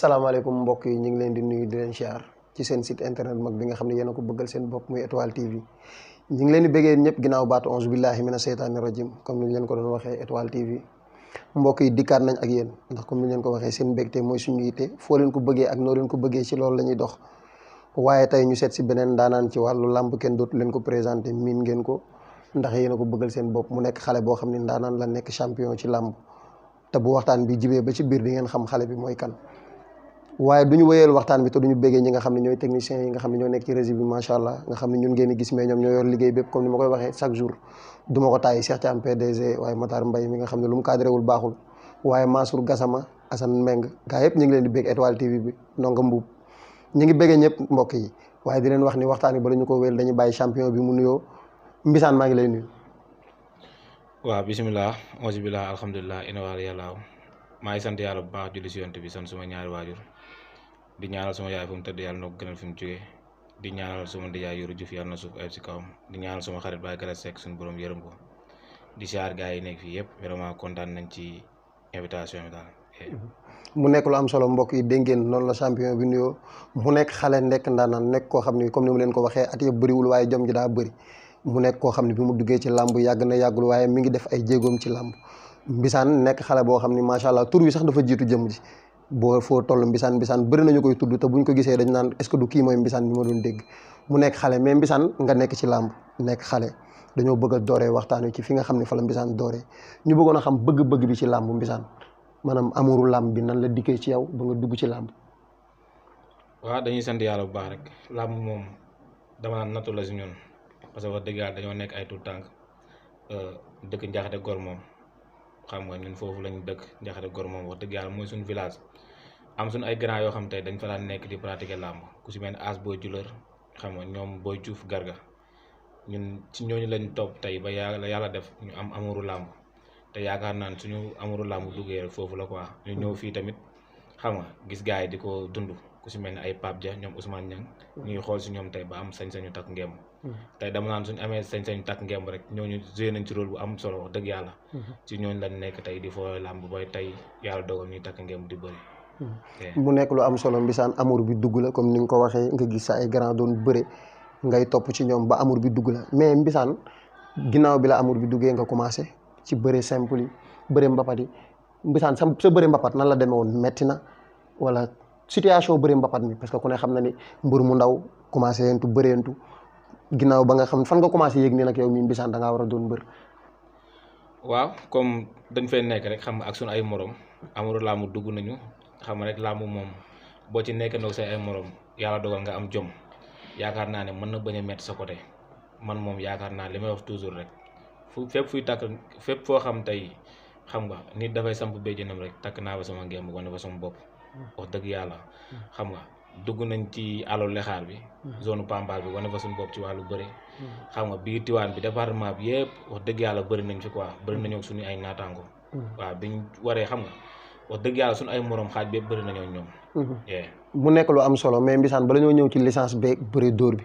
asalaamaaleykum mbokk yi ñu ngi leen di nuyu di leen siyaar ci seen site internet mag bi nga xam ne yéen a ko bëggal seen bopp muy Étoile TV ñu ngi leen di bëggee ñëpp ginnaaw baatu onze billahi mina seytaani rajim comme ni ñu leen ko doon waxee Étoile TV mbokk yi dikkaat nañ ak yéen ndax comme ni ñu leen ko waxee seen mbégte mooy suñu yitte foo leen ko bëggee ak noo leen ko bëggee ci loolu la ñuy dox waaye tey ñu seet si beneen daanaan ci wàllu làmb kenn dootu leen ko présenté miin ngeen ko ndax yéen a ko bëggal seen bopp mu nekk xale boo xam ne daanaan la nekk champion ci làmb te bu waxtaan bi jibee ba ci biir di ngeen xam xale bi mooy kan waaye du ñu wéyal waxtaan bi te duñu béggee ñi nga xam ne ñooy techniciens yi nga xam ne ñoo nekk ci régie bi macha allah nga xam ne ñun ngeen di gis mais ñoom ñoo yor liggéey bépp comme ni ma koy waxee chaque jour du ma ko tàyyi Cheikh Thiam PDG waaye Matar Mbaye mi nga xam ne lu mu cadré wul baaxul waaye Mansour Gassama Assane Meng gaa yëpp ñu ngi leen di bégg Étoile TV bi ndonga mbuub ñu ngi béggee ñëpp mbokk yi waaye di leen wax ni waxtaan bi bala ñu ko wéyal dañuy bàyyi champion bi mu nuyoo Mbissane maa ngi lay nuyu. waaw bisimilah auzu billah alhamdulilah ina wal yàllaaw maa ngi sant yàlla bu baax julli si yonent bi sant suma ñaari waajur di ñaanal suma yaay fu mu tëdd yàlla na ko gënal fi mu jógee di ñaanal suma ndijaay Yoro Diouf yàlla na suuf ay si kawam di ñaanal suma xarit Baye Kala Seck suñu borom yërëm ko di siyaar gars yi nekk fii yëpp vraiment kontaan nañ ci invitation bi daal. mu nekk lu am solo mbokk yi dégg ngeen noonu la champion bi nuyoo mu nekk xale nekk ndaanaan nekk koo xam ne comme ni mu leen ko waxee at yëpp bëriwul waaye jom ji daa bëri mu nekk koo xam ne bi mu duggee ci làmb yàgg na yàggul waaye mi ngi def ay jéegoom ci làmb Mbissane nekk xale boo xam ne macha allah tur wi sax dafa jiitu jëm ji boo foo toll Mbissane bëri nañu koy tudd te buñ ko gisee dañ naan est-ce que du kii mooy Mbissane bi ma doon dégg mu nekk xale mais Mbissane nga nekk ci làmb nekk xale dañoo bëgg a dooree waxtaan wi ci fi nga xam ne fa la Mbissane dooree ñu bëggoon a xam bëgg-bëgg bi ci làmb Mbissane maanaam amuru làmb bi nan la dikkee ci yow ba nga dugg ci làmb. waaw dañuy sant yàlla bu baax rek làmb moom dama naan nattu la si ñun parce que wax dëgg yàlla dañoo nekk ay tout tànk dëkk Njaxate Gor moom xam nga ñun foofu lañ dëkk Njaxate Gor moom wax dëgg yàlla mooy suñu village am suñu ay grand yoo xam tey dañ fa daan nekk di pratiquer làmb ku si mel ne As Boy Juleur xam nga ñoom Boy Diouf Garga ñun ci ñooñu lañ topp tey ba yàlla def ñu am amuru làmb te yaakaar naan suñu amuru làmb duggee foofu la quoi ñu ñëw fii tamit xam nga gis gars yi di ko dund ku si mel ne ay Pape Dia ñoom Ousmane Niang ñuy xool si ñoom tey ba am sañ-sañu takk ngemb tey dama naan suñu amee sañ-sañu takk ngemb rek ñooñu joué nañ ci rôle bu am solo wax dëgg yàlla ci ñooñu lañ nekk tey di foo làmb booy tey yàlla dogal ñuy takk ngemb di bëri mu nekk lu am solo Mbissane amour bi dugg la comme ni nga ko waxee nga gis sa ay grand doon bëre ngay topp ci ñoom ba amour bi dugg la mais Mbissane ginnaaw bi la amour bi duggee nga commencé ci bëre simple yi bëre mbapat yi Mbissane sa bëre mbapat nan la demee woon metti na wala situation bëre mbapat mi parce que ku ne xam na ni mbër mu ndaw commencé yentu bëreentu ginnaaw ba nga xam fan nga commencé yéeg nii nag yow mii Mbissane da ngaa war a doon mbër. waaw comme dañ fay nekk rek xam nga ak suñu ay morom amuru làmb dugg nañu xam nga rek làmb moom boo ci nekk ndoog say ay morom yàlla dogal nga am jom yaakaar naa ne mën na bañ a métti sa côté man moom yaakaar naa li may wax toujours rek fépp foo xam tey xam nga nit dafay samp béjjënam rek takk naa ba sama ngemb wane fa sama bopp wax dëgg yàlla xam nga dugg nañ ci àllu lexaar bi zone Pambal bi wane fa suñu bopp ci wàllu bëri xam nga biir Tiwaan bi département bi yëpp wax dëgg yàlla bëri nañ fi quoi bëri nañoo suñu ay naataango waaw biñ waree xam nga wax dëgg yàlla suñu ay morom xaaj bi yëpp bëri nañoo ñoom mu nekk lu am solo mais Mbissane bala ñoo ñëw ci licence beeg bëri dóor bi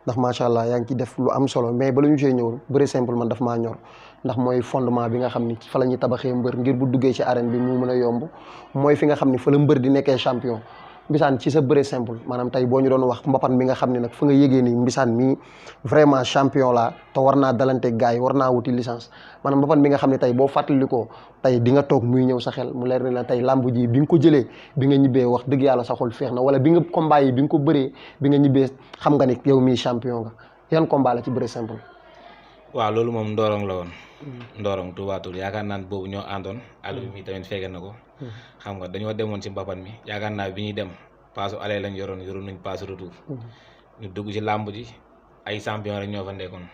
ndax macha allah yaa ngi ci def lu am solo mais bala ñu see ñëw bëri simple man daf maa ñor ndax mooy fondement bi nga xam ni fa la ñuy tabaxee mbër ngir bu duggee ci arène bi mu mën a yomb mooy fi nga xam ni fa la mbër di nekkee champion Mbissane ci sa bëre simple maanaam tey boo ñu doon wax mbapat mi nga xam ne nag fa nga yëgee ni Mbissane mii vraiment champion la te war naa dalante gars yi war naa wuti licence maanaam mbapat mi nga xam ne tey boo fàttalikoo tey di nga toog muy ñëw sa xel mu leer ni la tey làmb ji bi nga ko jëlee bi nga ñibbee wax dëgg yàlla sa xol feex na wala bi nga combat yi bi nga ko bëree bi nga ñibbee xam nga ni yow mii champion nga yan combat la ci bëre simple. waaw loolu moom Ndorong la woon. Ndorong tubaatul yaakaar naa boobu ñoo àndoon ak bi mi tamit fekk na ko. xam nga dañoo demoon ci mbapat mi yaakaar naa bi ñuy dem paasu aller lañ yoroon nañ paasu retour. ñu dugg ci làmb ji ay champion rek ñoo fa nekkoon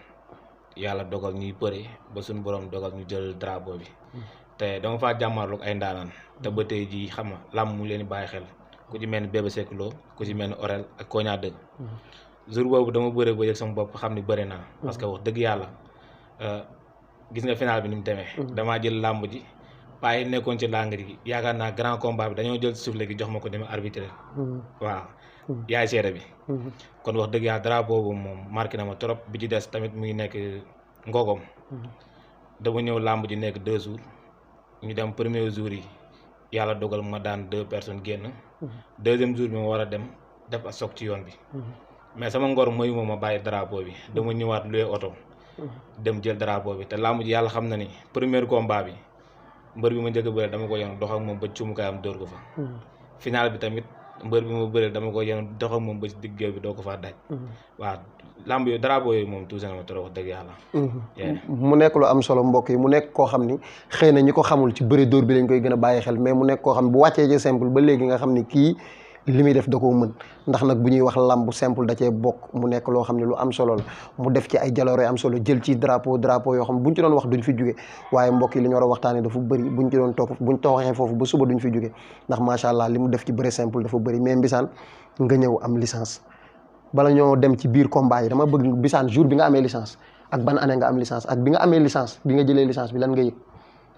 yàlla dogal ñuy bëri ba suñu borom dogal ñu jël drapeau bi. te dama faa jàmmarloog ay ndaanaan te ba tey jii xam nga làmb mu leen di bàyyi xel ku ci mel ni Bébé Seck Lo ku ci mel ni Orel ak Koña dëgg. jour boobu dama bëre ba yëg sama bopp xam ni bëri naa. parce que wax dëgg yàlla gis nga final bi ni mu demee. damaa jël làmb ji paa yi nekkoon ci làng ji yaakaar naa grand combat bi dañoo jël suuf léegi jox ma ko demee arbitre. waaw yaay seede bi. kon wax dëgg yàlla drapeau boobu moom marqué na ma trop bi ci des tamit mu ngi nekk Ngogom. dama ñëw làmb ji nekk 2 jours ñu dem premier jour yi yàlla dogal ma daan 2 personnes génn deuxième jour bi ma war a dem def a soog ci yoon bi mais sama ngor mooy ma bàyyi drapeau bi dama ñëwaat luy oto dem jël drapeau bi te làmb ji yàlla xam na ni premier combat bi mbër bi ma njëkk a bëre dama ko yenu dox ak moom ba cumukaayam dóor ko fa final bi tamit mbër bi ma bëre dama ko yenu dox ak moom ba ci digg géew bi doo ko faa daj waaw làmb yooyu drapeau yooyu moom tuuti na ma trop wax dëgg yàlla mu nekk lu am solo mbokk yi mu nekk koo xam ni xëy na ñi ko xamul ci bëre dóor bi lañ koy gën a bàyyi xel mais mu nekk koo xam ne bu wàccee ci simple ba léegi nga xam ni kii li muy def da koo mën ndax nag bu ñuy wax làmb simple da cee bokk mu nekk loo xam ne lu am solo la mu def ci ay jaloore am solo jël ci drapeau yoo xam ne buñ ci doon wax duñ fi jóge waaye mbokk yi li ñu war a waxtaanee dafa bëri buñ ci doon toog buñ tooxee foofu ba suba duñ fi jóge ndax macha allah li mu def ci bëre simple dafa bëri mais Mbissane nga ñëw am licence bala ñoo dem ci biir combat yi dama bëgg Mbissane jour bi nga amee licence ak ban année nga am licence ak bi nga amee licence bi nga jëlee licence bi lan nga yëg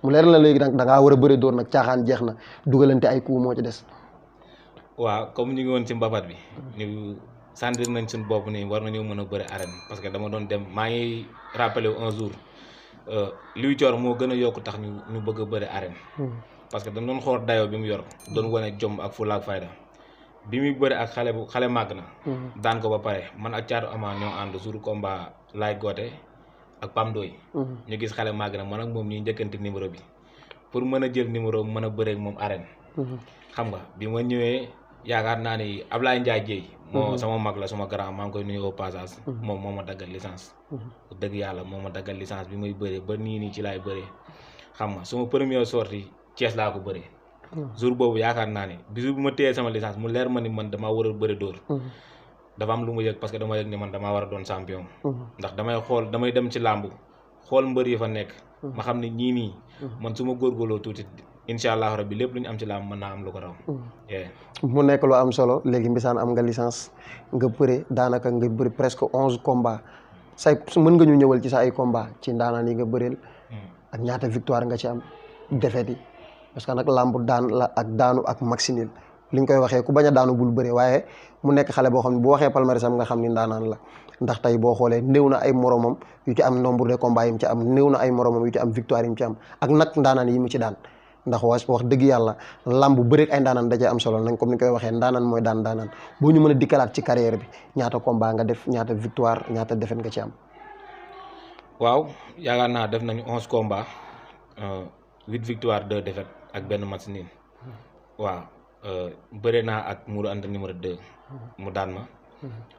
mu leer la léegi nag da ngaa war a bëre dóor nag caaxaan jeex na dugalante ay coup moo ci des. waaw comme ñu ngi woon ci mbapat bi ñu sentir nañ suñu bopp ni war nañoo mën a bëri arène parce que dama doon dem maa ngi rappelé un jour Liu Thior moo gën a yokk tax ñu bëgg a bëri arène parce que dañ doon xool dayoo bi mu yor doon wane jom ak fulla ak fayda bi muy bëri ak xale màgg na daan ko ba pare man ak Thiatou Ama ñoo ànd jour combat laay goote ak Pam Doy ñu gis xale màgg na man ak moom ñuy njëkkante numéro bi pour mën a jël numéro mën a bëreek moom arène xam nga bi ma ñëwee yaakaar naa ni Ablaye Ndiaye Dieye moo sama mag la suma grand maa ngi koy nuyu au passage moom moo ma daggal licence dëgg yàlla moo ma daggal licence bi muy bëree ba nii ci laay bëree xam nga suma première sortie Thiès laa ko bëree jour boobu yaakaar naa ni bisu bu ma téyee sama licence mu leer ma ni man damaa war a bëri dóor dafa am lu ma yëg parce que dama yëg ni man damaa war a doon champion ndax damay dem ci làmb xool mbër yi fa nekk ma xam ne ñii nii man su ma góorgóorloo tuuti incha allah rabbi lépp lu ñu am ci làmb mën naa am lu ko raw mu nekk lu am solo léegi Mbissane am nga licence nga bëre daanaka nga bëri presque 11 combats mën nga ñu ñëwal ci sa ay combats ci ndaanaan yi nga bëreel ak ñaata victoire nga ci am défaite yi parce que nag làmb daan la ak daanu ak maxinil li ñu koy waxee ku bañ a daanu bul bëre waaye mu nekk xale boo xam ne bu waxee palmarès am nga xam ni ndaanaan la ndax tey boo xoolee néew na ay moromam yu ci am nombre de combats yi mu ci am néew na ay moromam yu ci am victoire yi mu ci am ak nag ndaanaan yi mu ci daan ndax wax dëgg yàlla làmb bëreek ay ndaanaan da cee am solo nañ comme ni koy waxee ndaanaan mooy daan ndaanaan boo ñu mën a dikkalaat ci carrière bi ñaata combat nga def ñaata victoire ñaata défaite nga ci am. waaw yaakaar naa def nañu 11 combats 8 victoire 2 défaite ak benn match nul waaw bëre naa ak Mourou Anta numéro 2 mu daan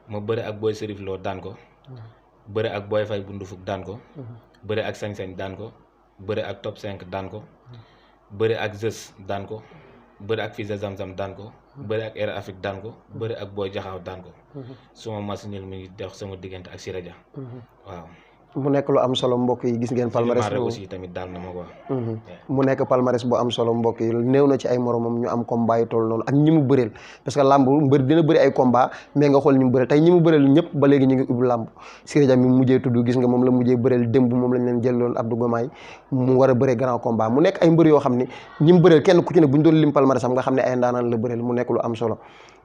ma bëre ak Boy Serif Lo daan ko bëre ak Boy Faye bu Ndufuk daan ko bëre ak Sañ-Sañ daan ko bëre ak Top 5 daan ko bëre ak Zeus daan ko bëre ak Fils de Zamzam daan ko bëre ak Air Afrique daan ko bëre ak Boy Jaxaaw daan ko suma match nul mi ngi dox sama diggante ak Siraja waaw mu nekk lu am solo mbokk yi gis ngeen palmarès aussi tamit daal na ma quoi mu nekk palmarès bu am solo mbokk yi néew na ci ay moromam ñu am combat yi toll noonu ak ñi mu bëreel parce que làmb mbër dina bëri ay combat mais nga xool ñi mu bëreel tey ñi mu bëreel ñëpp ba léegi ñu ngi ubbi làmb Siraja mi mujjee tudd gis nga moom la mujjee bëreel démb moom lañ leen jëloon Abdou Gomaay mu war a bëree grand combat mu nekk ay mbër yoo xam ne ñi mu bëreel kenn ku ci ne bu ñu doon lim palmarès am nga xam ne ay ndaanaan la bëreel mu nekk lu am solo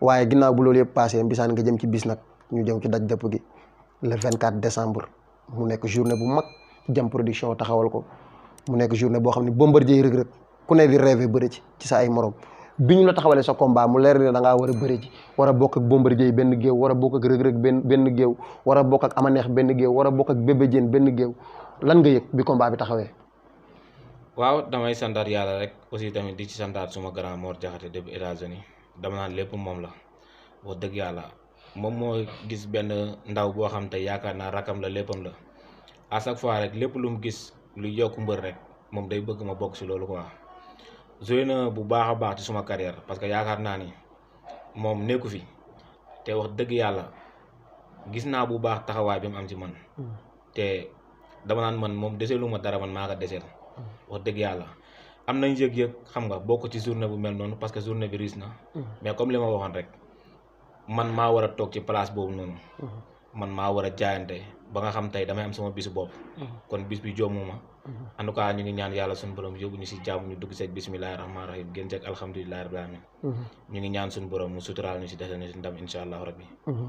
waaye ginnaaw bu loolu yëpp passé Mbissane nga jëm ci bis nag ñu jëm ci daj dëpp gi le 24 décembre mu nekk journée bu mag Jam Production taxawal ko mu nekk journée boo xam ne Bombardier Reug Reug ku ne di rêvé bëri ci sa ay morom bi ñu la taxawalee sa combat mu leer ne da ngaa war a bëri ji war a bokk ak Bombardier benn géew war a bokk ak Reug Reug benn géew war a bokk ak Amaneex benn géew war a bokk ak Bébé Diène benn géew lan nga yëg bi combat bi taxawee. waaw damay santaat yàlla rek aussi tamit di ci santaat suma grand Mor Jaxate depuis États-Unis dama naan lépp moom la wax dëgg yàlla. moom moo gis benn ndaw boo xam te yaakaar naa rakam la léppam la à chaque fois rek lépp lu mu gis lu yokk mbër rek moom day bëgg ma bokk si loolu quoi joué na bu baax a baax ci suma carrière parce que yaakaar naa ni moom nekku fi te wax dëgg yàlla gis naa bu baax taxawaay bi mu am ci man te dama naan man moom deseelu ma dara man maa ko deseel wax dëgg yàlla am nañ yëg-yëg xam nga bokk ci journée bu mel noonu parce que journée bi riis na mais comme li ma waxoon rek man maa war a toog ci place boobu noonu man maa war a jaayante ba nga xam tey damay am sama bisu bopp kon bis bi joomuma en tout cas ñu ngi ñaan yàlla suñu borom yóbbu ñu si jàmm ñu dugg seeg bismillahi rahmaani rahim gën seeg alhamdulilahi rabbil alamin ñu ngi ñaan suñu borom mu suturaal ñu si desal ñu si ndam insha allahu rabbi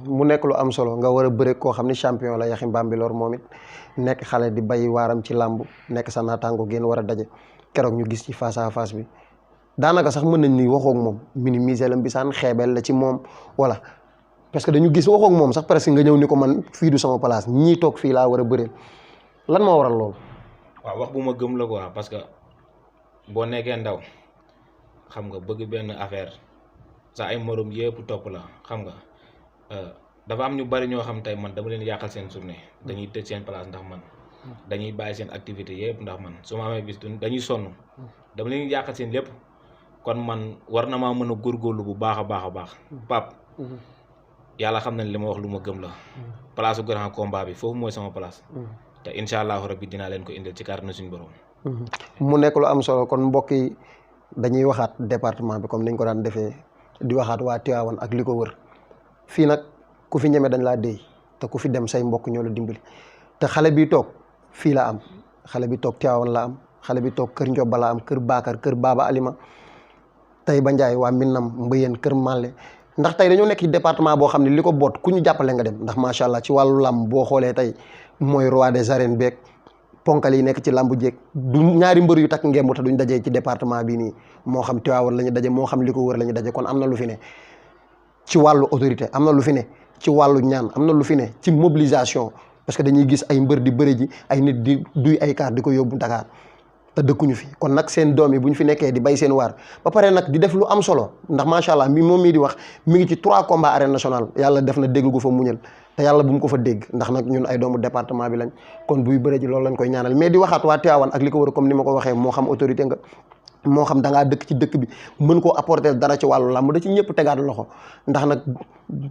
mu nekk lu am solo nga war a bëre koo xam ne champion la Yaxin Bambilor moom it nekk xale di bay waaram ci làmb nekk sa naataango ngeen war a daje keroog ñu gis ci face à face bi daanaka sax mën nañ ni waxoo ak moom minimiser la Mbissane xeebel la ci moom wala parce que dañu gis waxoo ak moom sax presque nga ñëw ni ko man fii du sama place ñii toog fii laa war a bëreel lan moo waral loolu. waaw wax bu ma gëm la quoi parce que boo nekkee ndaw xam nga bëgg benn affaire sa ay morom yëpp topp la xam nga dafa am ñu bari ñoo xam tey man dama leen yàqal seen journée dañuy tëj seen place ndax man dañuy bàyyi seen activité yëpp ndax man su ma amee bis dañuy sonn dama leen yàqal seen lépp kon man war na maa mën a góorgóorlu bu baax a baax a baax Pape yàlla xam nañ li ma wax lu ma gëm la place grand combat bi foofu mooy sama place te incha allahu rabbi dinaa leen ko indil ci kàttanu suñu borom. mu nekk lu am solo kon mbokk yi dañuy waxaat département bi comme niñ ko daan defee di waxaat waa Tivaouane ak li ko wër fii nag ku fi ñeme dañ laa déy te ku fi dem say mbokk ñoo la dimbali te xale bi toog fii la am xale bi toog Tivaouane la am xale bi toog kër Ndioba la am kër Bakar kër Baba Alima tey ba Ndiaye waa Minam Mbayeen kër Malle ndax tey dañoo nekk ci département boo xam ne li ko boot ku ñu jàppale nga dem ndax macha allah ci wàllu làmb boo xoolee tey mooy roi des arènes beeg ponkal yi nekk ci làmbu jéeg du ñaari mbër yu takk ngemb te duñ dajee ci département bi nii moo xam Tivaouane la ñu daje moo xam li ko wër la ñu daje kon am na lu fi ne ci wàllu autorité am na lu fi ne ci wàllu ñaan am na lu fi ne ci mobilisation parce que dañuy gis ay mbër di bëre ji ay nit di duy ay kaar di ko yóbbu Dakar te dëkkuñu fi kon nag seen doom yi bu ñu fi nekkee di bay seen waar ba pare nag di def lu am solo ndax macha allah moom mii di wax mi ngi ci 3 combats arène nationale yàlla def na dégg gu fa muñal te yàlla bu mu ko fa dégg ndax nag ñun ay doomu département bi lañ kon buy bëre ji loolu lañ koy ñaanal mais di waxaat waa Tivaouane ak li ko wër comme ni ma ko waxee moo xam autorité nga moo xam da ngaa dëkk ci dëkk bi mën koo apporter dara ci wàllu làmb da ci ñëpp tegaat loxo ndax nag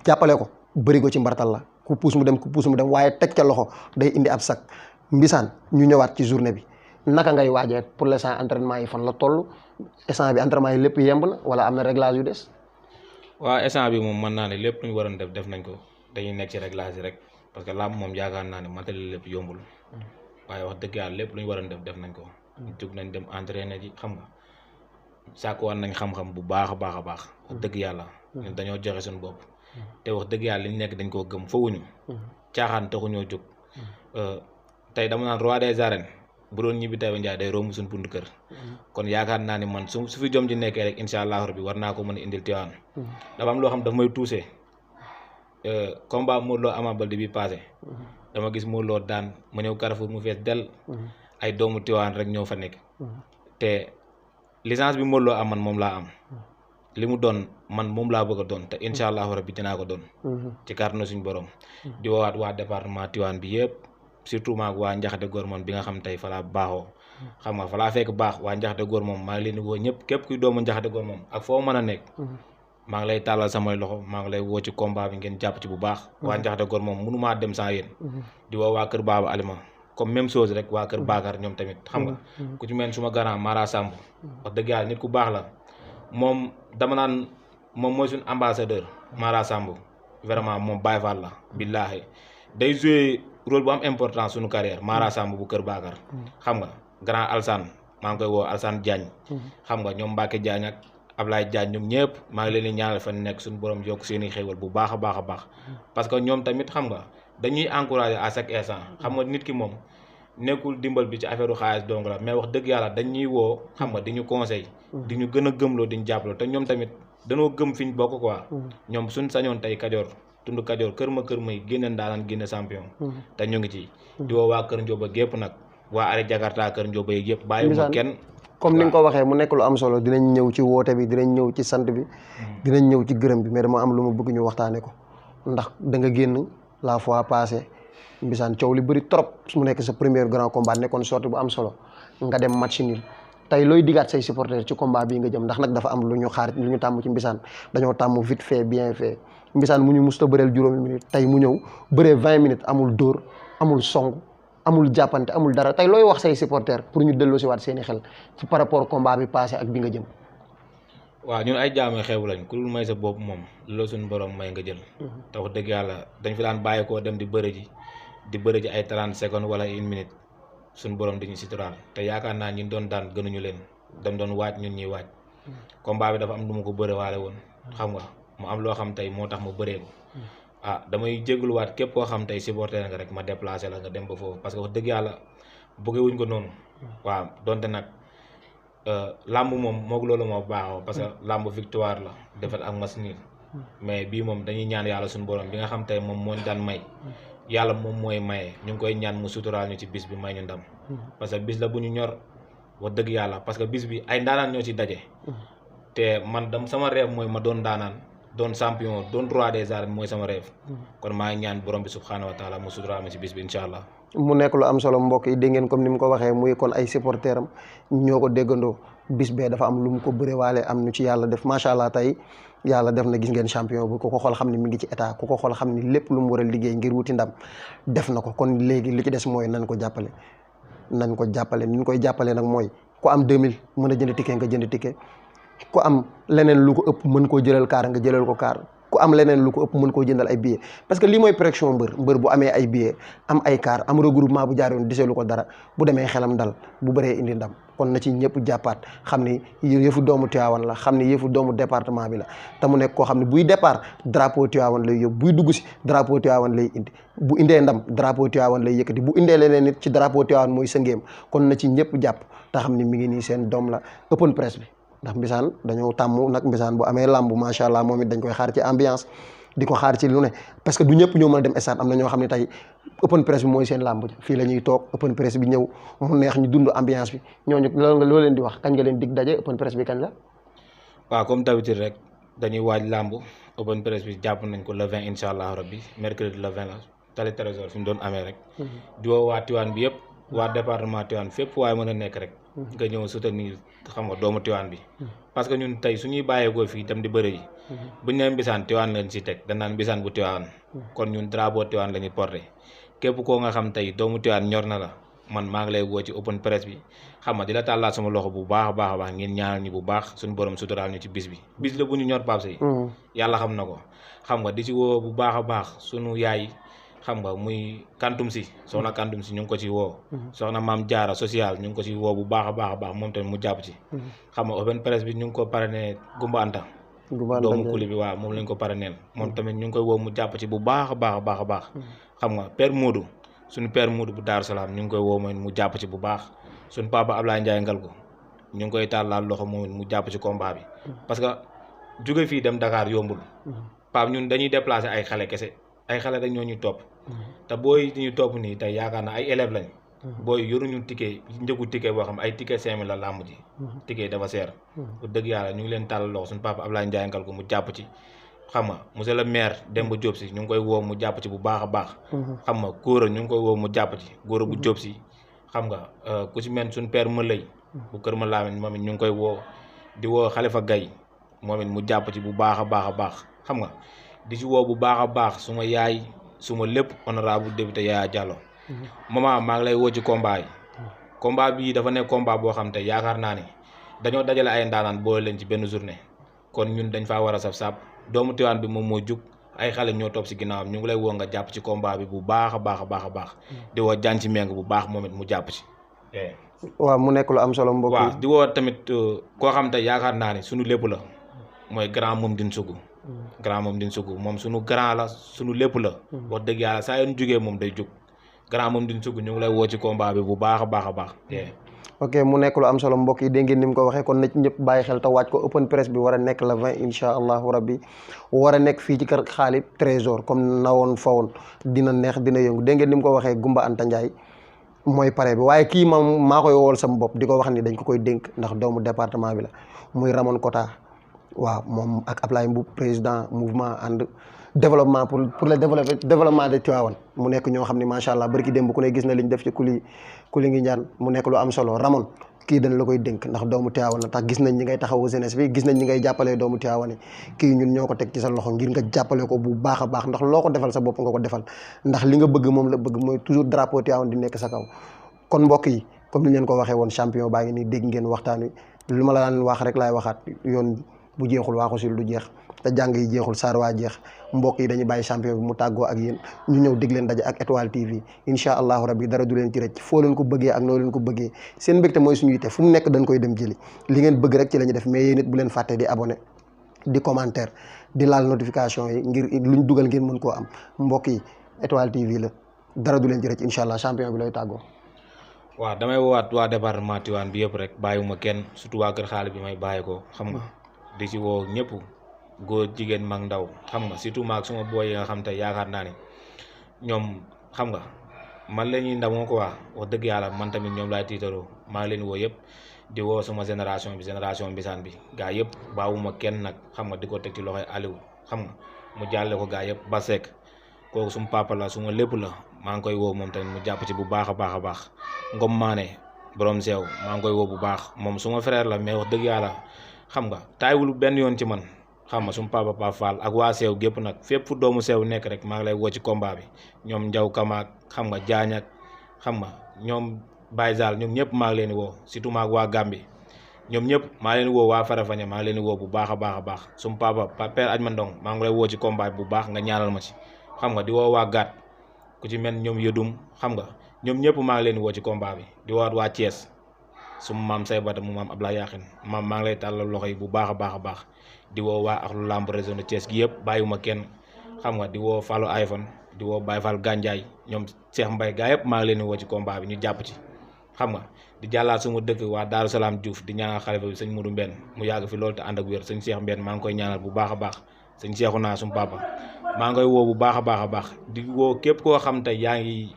jàppale ko bëri ko ci mbartal la ku puus mu dem waaye teg ca loxo day indi ab sac Mbissane ñu ñëwaat ci journée bi naka ngay waajee pour l'instant entraînement yi fan la toll instant bi entraînement yi lépp yemb na wala am na réglage yu des. waaw instant bi moom mën naa ne lépp lu ñu waroon def nañ ko dañuy nekk ci réglage yi rek parce que làmb moom yaakaar naa ne matériel lépp yombul waaye wax dëgg yàlla lépp lu ñu waroon def nañ ko. jug nañ dem entraîner ji xam nga sàkkuwaat nañ xam-xam bu baax a baax a baax. wax dëgg yàlla ñun dañoo joxe suñu bopp te wax dëgg yàlla li ñu nekk dañ koo gëm fawuñu caaxaan taxuñoo jóg tey dama naan roi des arènes bu doon ñibbi Taïba Ndiaye day romb suñu buntu kër kon yaakaar naa ni man su fi jom ji nekkee rek incha allah rabbi war naa ko mën a indil Tivaouane dafa am loo xam daf may touché combat Modou Lo Ama Baldé bi passé dama gis Modou Lo daan ma ñëw Carrefour mu fees del ay doomu Tivaouane rek ñoo fa nekk te licence bi Modou Lo am man moom laa am li mu doon man moom laa bëgg a doon te incha allahu rabbi dinaa ko doon ci kàttanu suñu borom di woowaat waa département Tivaouane bi yëpp surtout maag waa Njaxate Góor moom bi nga xam tey fa laa baaxoo xam nga fa laa fekk baax waa Njaxate Góor moom maa ngi leen di woo ñëpp képp kuy doomu Njaxate Góor moom ak foo mën a nekk maa ngi lay tàllal samay loxo maa ngi lay woo ci combat bi ngeen jàpp ci bu baax waa Njaxate Góor moom mënumaa dem sans yéen di woo waa kër Baba Alima comme même chose rek waa kër Bakar ñoom tamit xam nga ku ci mel suma garant Mara Samb wax dëgg yàlla nit ku baax la moom dama naan moom mooy suñu ambassadeur Mara Samb vraiment moom Baye Fall la billaahi day jouer rôle bu am importance suñu carrière Mara Samb bu kër Bakar xam nga grand Alsane maa ngi koy woo Alsane Diagne xam nga ñoom Mbacke Diagne ak Ablaye Diagne ñoom ñëpp maa ngi leen di ñaanal fa nekk suñu borom yokk seeni xéewal bu baax a baax a baax parce que ñoom tamit xam nga dañuy encourager à chaque instant xam nga nit ki moom nekkul dimbal bi ci affaire u xaalis donc la mais wax dëgg yàlla dañuy woo xam nga di ñu conseil di ñu gën a gëmloo di ñu jàppaloo te ñoom tamit dañoo gëm fi ñu bokk quoi ñoom suñ sañoon tey Kajoor tund Kajoor kër ma yi génne ndaanaan génne champion te ñu ngi ci di woo waa kër Njóoba gépp nag waa arrêt Jakarta kër Njóoba yi yëpp bàyyi ma kenn comme ni nga ko waxee mu nekk lu am solo dinañ ñëw ci woote bi dinañ ñëw ci sant bi dinañ ñëw ci gërëm bi mais dama am lu ma bëgg ñu waxtaane ko ndax da nga génn la fois passée Mbissane coow li bëri trop mu nekk sa premier grand combat nekkoon sortie bu am solo nga dem match nul tey looy digaat say supporters ci combat bii nga jëm ndax nag dafa am lu ñu xaar lu ñu tàmm ci Mbissane dañoo tàmm vite fait bien fait Mbissane mu ñu musta bëreel juróomi minute tey mu ñëw bëree 20 minutes amul dóor amul song amul jàppante amul dara tey looy wax say supporters pour ñu delloo si waat seeni xel ci par rapport combat bi passé ak bi nga jëm. waaw ñun ay jaame xeebu lañ ku dul may sa bopp moom loolu suñu borom may nga jël te wax dëgg yàlla dañ fi daan bàyyi koo dem di bëre ji ay 30 secondes wala 1 minute suñu borom di ñu suturaal te yaakaar naa ñi doon daan gënuñu leen dañ doon waaj ñun ñuy waaj combat bi dafa am lu ma ko bëre waale woon xam nga mu am loo xam tey moo tax ma bëree ko damay jégluwaat képp koo xam tey supporter nga rek ma déplacé la nga dem ba foofu parce que wax dëgg yàlla bëggee wuñ ko noonu waaw donte nag làmb moom moog loolu moo baaxoo parce que làmb victoire la défaite ak match nul mais bii moom dañuy ñaan yàlla suñu borom bi nga xam tey moom moo ñu daan may yàlla moom mooy maye ñu ngi koy ñaan mu suturaal ñu ci bis bi may ñu ndam parce que bis la bu ñu ñor wax dëgg yàlla parce que bis bi ay ndaanaan ñoo ci daje te man sama rêve mooy ma doon ndaanaan doon champion doon roi des arènes mooy sama rêve kon maa ngi ñaan borom bi subhanahu wa taala mu suturaal ma ci bis bi incha allah. mu nekk lu am solo mbokk yi dégg ngeen comme ni mu ko waxee muy kon ay supporters am ñoo ko déggandoo bis bee dafa am lu mu ko bërewaale am nu ci yàlla def macha allah tey yàlla def na gis ngeen champion bu ku ko xool xam ne mi ngi ci état ku ko xool xam ne lépp lu mu war a liggéey ngir wuti ndam def na ko kon léegi li ci des mooy nañ ko jàppale ni ñu koy jàppale nag mooy ku am 2000 mën a jënd ticket nga jënd ticket ku am leneen lu ko ëpp mën koo jëlal kaar nga jëlal ko kaar ku am leneen lu ko ëpp mën koo jëndal ay billets parce que lii mooy pression mbër bu amee ay billets am ay kaar am regroupement bu jaar yoon deselu ko dara bu demee xelam dal bu bëree indi ndam kon na ci ñëpp jàppaat xam ni yëfu doomu Tivaouane la xam ni yëfu doomu département bi la te mu nekk koo xam ne buy départ drapeau Tivaouane lay yóbbu buy dugg si drapeau Tivaouane lay indi bu indee ndam drapeau Tivaouane lay yëkkati bu indee leneen nit ci drapeau Tivaouane mooy sëngeem kon na ci ñëpp jàpp te xam ni mi ngi nii seen doom la open press bi ndax Mbissane dañoo tàmm nag Mbissane bu amee làmb macha allah moom it dañ koy xaar ci ambiance di ko xaar ci lu ne parce que du ñëpp ñoo mën a dem stade am na ñoo xam ne tey open press bi mooy seen làmb fii la ñuy toog open press bi ñëw mu neex ñu dund ambiance bi ñooñu loo leen di wax kañ nga leen dig daje open press bi kañ la. waaw comme d'habitude rek dañuy waaj làmb open press bi jàpp nañ ko le 20 incha allah rabbi mercredi le 20 la tali trésor fi mu doon amee rek. di woo waa Tivaouane bi yëpp waa département Tivaouane fépp waaye mën a nekk rek. nga ñëw soutenir xam nga doomu Tivaouane bi parce que ñun tey suñuy bàyyeekoo fii dem di bëri ji buñ ne Mbissane Tivaouane lañ si teg dañ naan Mbissane bu Tivaouane kon ñun drapeau Tivaouane la ñuy porté képp koo nga xam tey doomu Tivaouane ñor na la man maa ngi lay woo ci open press bi xam nga di la tàllaat sama loxo bu baax a baax a baax ngeen ñaanal ñu bu baax suñu borom suturaal ñu ci bis bi bis la bu ñu ñor Pape Seye yàlla xam na ko xam nga di ci woo bu baax a baax suñu yaay xam nga muy kantum si soxna kantum si ñu ngi ko ci woo soxna maam jaara social ñu ngi ko ci woo bu baax a baax moom tamit mu jàpp ci xam nga open press bi ñu ngi ko parrainé Gumba Anta doomu kuli bi waaw moom lañ ko parrainé moom tamit ñu ngi koy woo mu jàpp ci bu baax a baax xam nga père Modou suñu père Modou bu Daaru Salaam ñu ngi koy woo moom mu jàpp ci bu baax suñu papa Ablaye Ndiaye Ngalgu ñu ngi koy tàllal loxo moom mu jàpp ci combat bi parce que jóge fii dem Dakar yombul Pape ñun dañuy déplacer ay xale kese ay xale rek ñoo ñuy topp te booy ñu topp nii tey yaakaar na ay élèves lañ booy yoruñu ticket njëgu ticket boo xam ay ticket 5000 la làmb ji ticket dafa seer bu dëgg yàlla ñu ngi leen tàllal loxo suñu papa Ablaye Ndiaye Ngal ko mu jàpp ci xam nga monsieur le maire Demba Diop si ñu ngi koy woo mu jàpp ci bu baax a baax xam nga góora ñu ngi koy woo mu jàpp ci góora bu Diop si xam nga ku si mel suñu père Mëlay bu kër ma laamin moom it ñu ngi koy woo di woo Khalifa Gaye moom it mu jàpp ci bu baax a baax xam nga di ci woo bu baax a baax suma yaay suma lépp honorable député Yaya Diallo maman maa ngi lay woo ci combat yi combat bii dafa nekk combat boo xam te yaakaar naa ne dañoo dajale ay ndaanaan boole leen ci benn journée kon ñun dañ faa war a saf-sap doomu Tivaouane bi moom moo jug ay xale ñoo topp si ginnaawam ñu ngi lay woo nga jàpp ci combat bi bu baax a baax di woo jaan ci meng bu baax moom it mu jàpp ci waaw mu nekk lu am solo mbokk yi waaw di woo tamit koo xam te yaakaar naa ne suñu lépp la mooy grand moom din sugu grand moom din sugu moom suñu grand la suñu lépp la wax dëgg yàlla saa yoon jugee moom day jug grand moom din sugu ñu ngi lay woo ci combat bi bu baax a baax ok mu nekk lu am solo mbokk yi dégg ngeen ni mu ko waxee kon na ci ñëpp bàyyi xel te waaj ko open press bi war a nekk la 20 incha allahu rabbi war a nekk fii ci kër Xaalib Trésor comme na woon fa woon dina neex dina yëngu dégg ngeen ni mu ko waxee Gumba Anta Ndiaye mooy pare bi waaye kii moom maa koy wool sama bopp di ko wax ni dañ ko koy dénk ndax doomu département bi la muy Ramon Kota waaw moom ak Ablaye Mboup président mouvement ànd développement pour le développement de Tivaouane mu nekk ñoo xam ne macha allah bari ki démb ku ne gis na liñ def ci kuli ngi njaan mu nekk lu am solo Ramon kii dañ la koy dénk ndax doomu Tivaouane la tax gis nañ ñi ngay taxawu jeunesse bi gis nañ ñi ngay jàppalee doomu Tivaouane yi kii ñun ñoo ko teg ci sa loxo ngir nga jàppale ko bu baax a baax ndax loo ko defal sa bopp nga ko defal ndax li nga bëgg moom la bëgg mooy toujours drapeau Tivaouane di nekk sa kaw kon mbokk yi comme ni leen ko waxee woon champion baa ngi nii dégg ngeen waxtaan wi lu ma la daan wax rek laay waxaat yoon bu jeexul waaxu sil du jeex te jàng yi jeexul saar waa jeex mbokk yi dañuy bàyyi champion bi mu tàggoo ak yéen ñu ñëw dégg leen daje ak Étoile TV incha allahu rabbi dara du leen ci rëcc foo leen ko bëggee ak noo leen ko bëggee seen mbégte mooy suñu yite fu mu nekk dañ koy dem jëli li ngeen bëgg rek ci la ñuy def mais yéen it bu leen fàtte di abonné di commentaire di laal notification yi ngir luñ dugal ngeen mën koo am mbokk yi Étoile TV la dara du leen ci rëcc incha allah champion bi lay tàggoo. waaw damay woowaat waa département Tivaouane bi yëpp rek bàyyiwuma kenn surtout waa kër xaalis bi may bàyyi ko xam nga di ci woo ñëpp góor jigéen mag ndaw xam nga surtout maag suma booy yi nga xam te yaakaar naa ni ñoom xam nga man la ñuy ndamoo ko wax dëgg yàlla man tamit ñoom laay tiitaroo maa ngi leen woo yëpp di woo sama génération Mbissane bi gaa yëpp baawuma kenn nag xam nga di ko teg ci loxoy Aliou xam nga mu jàlle ko gaa yëpp ba Seck kooku suma papa la suma lépp la maa ngi koy woo moom tamit mu jàpp ci bu baax a baax a baax Ngom Mané borom seew maa ngi koy woo bu baax moom suma frère la mais wax dëgg yàlla xam nga taayul benn yoon ci man xam nga suma papa Pa Fall ak waa seew gépp nag fépp fu doomu seew nekk rek maa ngi lay woo ci combat bi ñoom Njaw Kamaak xam nga Jaañak xam nga ñoom Baye Zal ñoom ñëpp maa ngi leen di woo surtout maag waa Gambie ñoom ñëpp maa ngi leen di woo waa Farafanya maa ngi leen di woo bu baax a baax a baax suma papa Père Adma Ndong maa ngi lay woo ci combat bi bu baax nga ñaanal ma ci xam nga di woo waa Gat ku ci mel ñoom Yëdum xam nga ñoom ñëpp maa ngi leen di woo ci combat bi di woowaat waa Thiès suma maam Saybata mu maam Ablaye Yaxin maa ngi lay tàllal loxo yi bu baax a baax a baax di woo waa axlu lamb région de Thiès gi yëpp bàyyiwuma kenn xam nga di woo Fallou iPhone di woo Baye Fall Gandiaye ñoom Cheikh Mbaye gaa yëpp maa ngi leen di woo ci combat bi ñu jàpp ci xam nga di jàllaat suma dëkk waa Daaru Salaam Diouf di ñaanal xalifa bi sëñ Modou Mbenn mu yàgg fi loolu te ànd ak wér sëñ Cheikh Mbenn maa ngi koy ñaanal bu baax a baax sëñ Cheikhu naa suma papa maa ngi koy woo bu baax a baax a baax di woo képp koo xam tey yaa ngi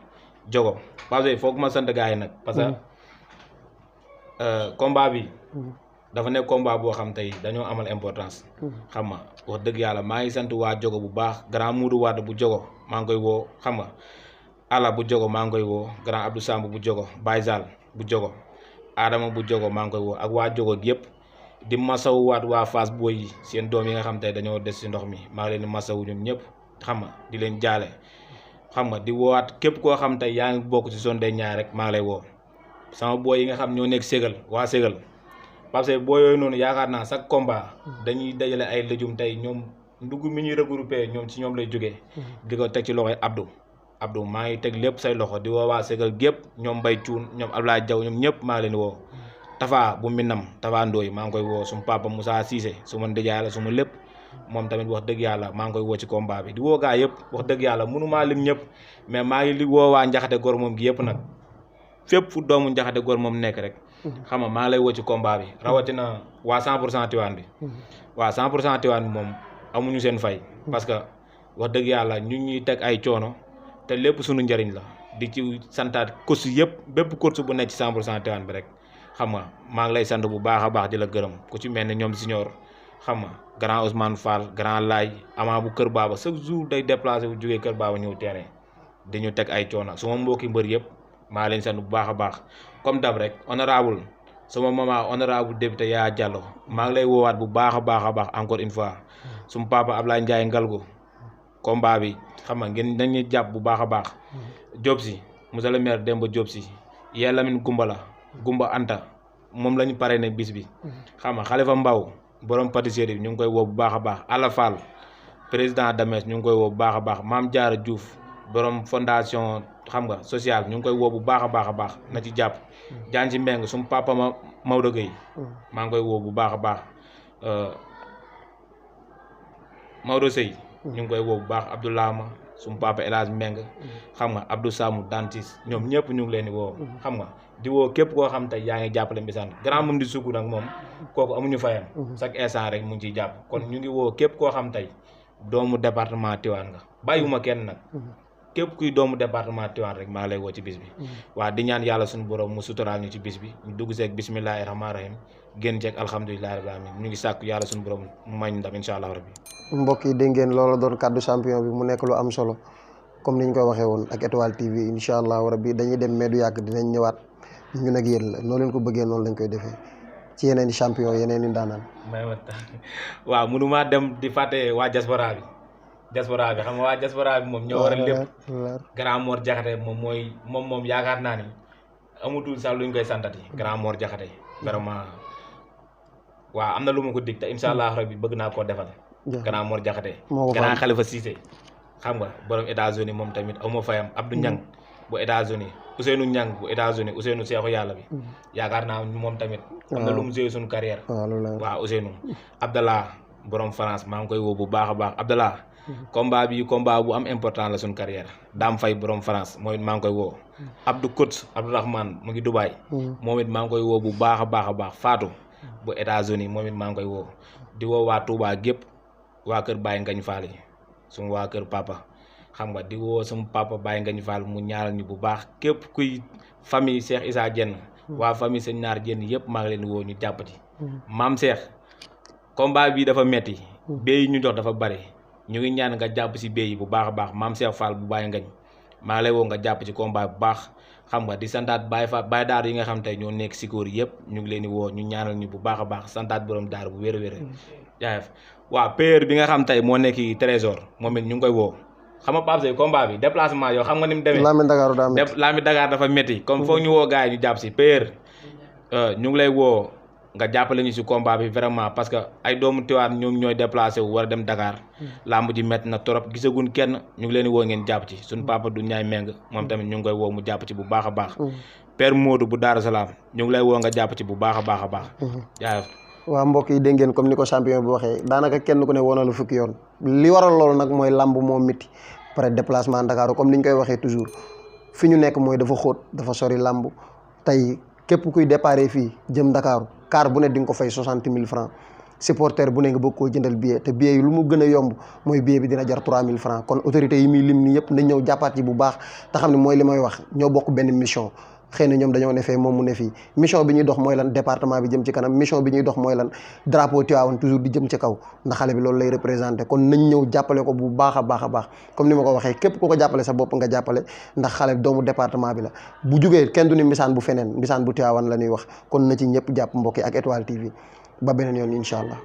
jogo parce que foog ma sant gaa yi nag parce que combat bi dafa nekk combat boo xam tey dañoo amal importance xam nga wax dëgg yàlla maa ngi sant waa jogo bu baax grand Moudou Wade bu jogo maa ngi koy woo xam nga ala bu jogo maa ngi koy woo grand Abdou Samb bu jogo Baye Zal bu jogo Adama bu jogo maa ngi koy woo ak waa jogo gi yëpp di masawu waat waa Fass Boy yi seen doom yi nga xam tey dañoo des ci ndox mi maa ngi leen di masawu ñoom ñëpp xam nga di leen jaale xam nga di woowaat képp koo xam tey yaa ngi bokk ci zone des Niayes rek maa ngi lay woo sama booy yi nga xam ñoo nekk Ségal waa Ségal parce que boo yooyu noonu yaakaar naa chaque combat dañuy dajale ay lëjum tey ñoom ndugg mi ñuy regroupé ñoom ci ñoom lay jógee di ko teg ci loxoy Abdou maa ngi teg lépp say loxo di woo waa Ségal gépp ñoom Mbay Cuun ñoom Ablaye Jaw ñoom ñëpp maa ngi leen di woo Tafa bu Minam Tafa Ndooy maa ngi koy woo suma papa Moussa Cissé suma ndijaay la suma lépp moom tamit wax dëgg yàlla maa ngi koy woo ci combat bi di woo gaa yëpp wax dëgg yàlla mënumaa lim ñëpp mais maa ngi li woo waa Njaxate Gor moom gi yëpp nag fépp fu doomu Njaxate Gor moom nekk rek xam nga maa ngi lay woo ci combat bi rawatina waa 100% Tivaouane bi waa 100% Tivaouane bi moom amuñu seen fay parce que wax dëgg yàlla ñu ñuy teg ay coono te lépp suñu njëriñ la di ci santaat course yëpp bépp course bu nekk ci 100% Tivaouane bi rek xam nga maa ngi lay sant bu baax a baax di la gërëm ku ci mel ne ñoom Signor xam nga grand Ousmane Fall grand Laay Ama bu Kër Baaba chaque jour day déplacé wu jógee Kër Baaba ñëw terrain di ñu teg ay coono suma mbokki mbër yëpp maa leen sant bu baax a baax comme dab rek honorable sama maman honorable député Yaya Diallo maa ngi lay woowaat bu baax a baax encore une fois suma papa Ablaye Ndiaye Ngalgo combat bi xam nga ngeen dañuy jàpp bu baax a baax Diop si monsieur le maire Demba Diop si yee Lamine Gumba Anta moom la ñu pare ne bis bi xam nga Khalifa Mbaw borom pâtisserie bi ñu ngi koy woo bu baax a baax Alla Fall président Dames ñu ngi koy woo bu baax a baax Mame Diarra Diouf borom fondation xam nga sociale ñu ngi koy woo bu baax a baax na ci jàpp jaan ci mbeng suma papa ma Maodo Gueye maa ngi koy woo bu baax a baax Maodo Sey ñu ngi koy woo bu baax Abdoulama suma papa El Hadj Mbeng xam nga Abdou Samou Dantis ñoom ñëpp ñu ngi leen di woo xam nga di woo képp koo xam tey yaa ngi jàppale Mbissane grand mun di sugg nag moom kooku amuñu fayam chaque instant rek mu ngi ciy jàpp kon ñu ngi woo képp koo xam tey doomu département Tivaouane nga bàyyiwuma kenn nag képp kuy doomu département Tivaouane rek maa ngi lay woo ci bis bi waa di ñaan yàlla suñu borom mu suturaal ñu ci bis bi ñu dugg seeg bismillahi rahmaani rahim génn ceeg alhamdulilahi rabbil alamin ñu ngi sàkku yàlla suñu borom mu may ñu ndam incha allah rabbi mbokk yi dégg ngeen loolu doon kàddu champion bi mu nekk lu am solo comme niñ ko waxee woon ak Étoile TV incha allah rabbi dañuy dem mais du yàgg dinañ ñëwaat ñun ak yéen la noo leen ko bëggee noonu lañ koy defee ci yeneen i champion yeneen i ndaanaan waaw mënumaa dem di fàtte waa diaspora bi xam nga waa diaspora bi moom ñoo war a lépp grand Mor Jaxate moom yaakaar naa ni amutul sax luñ koy santati grand Mor Jaxate vraiment waaw am na lu ma ko dig te incha allah rabbi bëgg naa koo defal grand Mor Jaxate grand Khalifa Cissé xam nga borom États-Unis moom tamit aw ma fayam Abdou Niang bu États-Unis Ousseynou Niang bu États-Unis Ousseynou Seexu Yàlla bi yaakaar naa moom tamit am na lu mu joué suñu carrière waaw Ousseynou Abdallah borom France maa ngi koy woo bu baax a baax Abdallah combat bi combat bu am important la suñ carrière Dame Faye borom France moom it maa ngi koy woo Abdou Coach Abdourahmane mu ngi Dubaay moom it maa ngi koy woo bu baax a baax Fatou bu États-Unis moom it maa ngi koy woo di woo waa Touba gépp waa kër Baye Ngañ Fall yi sumu waa kër papa xam nga di woo sama papa Baye Ngañ Fall mu ñaaral ñu bu baax képp kuy famille Cheikh Issa Diène waa famille sëñ Naar Diène yëpp maa ngi leen di woo ñu jàpp ci maam Cheikh combat bi dafa metti béy yi ñu jox dafa bari ñu ngi ñaan nga jàpp ci béy yi bu baax a baax maam Cheikh Fall bu Baye Ngañ maa ngi lay woo nga jàpp ci combat bu baax xam nga di santaat Baye Daaru yi nga xam tey ñoo nekk si kóor yëpp ñu ngi leen di woo ñu ñaanal ñu bu baax a baax santaat borom daaru bu wér-wér jaayef waaw père bi nga xam tey moo nekk trésor moom it ñu ngi koy woo xam nga Pape Seye combat bi déplacement yoo xam nga ni mu demee Lamine Dakar dafa métti comme foog ñu woo gars yi ñu jàpp si père ñu ngi lay woo nga jàppale ñu si combat bi vraiment parce que ay doomu Tivaouane ñoom ñooy déplacé wu war a dem Dakar lamb ji métti na trop gisaguñ kenn ñu ngi leen di woo ngeen jàpp ci suñu papa du ñaay meng moom tamit ñu ngi koy woo mu jàpp ci bu baax a baax père Modou bu Daaru Salaam ñu ngi lay woo nga jàpp ci bu baax a baax a baax jaayef waaw mbokk yi dégg ngeen comme ni ko champion bi waxee daanaka kenn ku ne woon na lu fukki yoon li waral loolu nag mooy lamb moo métti pare déplacement Dakar comme ni ñu koy waxee toujours fi ñu nekk mooy dafa xóot dafa sori lamb tey képp kuy déparé fii jëm Dakar car bu ne di nga ko fay 60 000 francs supporter bu ne nga bëgg koo jëndal billet te billet yi lu mu gën a yomb mooy billet bi dina jar 3000 francs kon autorité yi muy lim ni yëpp nañ ñëw jàppaat ci bu baax te xam ne mooy li may wax ñoo bokk benn mission xëy na ñoom dañoo ne fee moom mu ne fii mission bi ñuy dox mooy lan département bi jëm ci kanam mission bi ñuy dox mooy lan drapeau Tivaouane toujours di jëm ci kaw ndax xale bi loolu lay représenté kon nañ ñëw jàppale ko bu baax a baax a baax comme ni ma ko waxee képp ku ko jàppale sa bopp nga jàppale ndax xale bi doomu département bi la bu jugee kenn du ni Mbissane bu feneen Mbissane bu Tivaouane la ñuy wax kon na ci ñëpp jàpp mbokk yi ak Étoile TV ba beneen yoon incha allah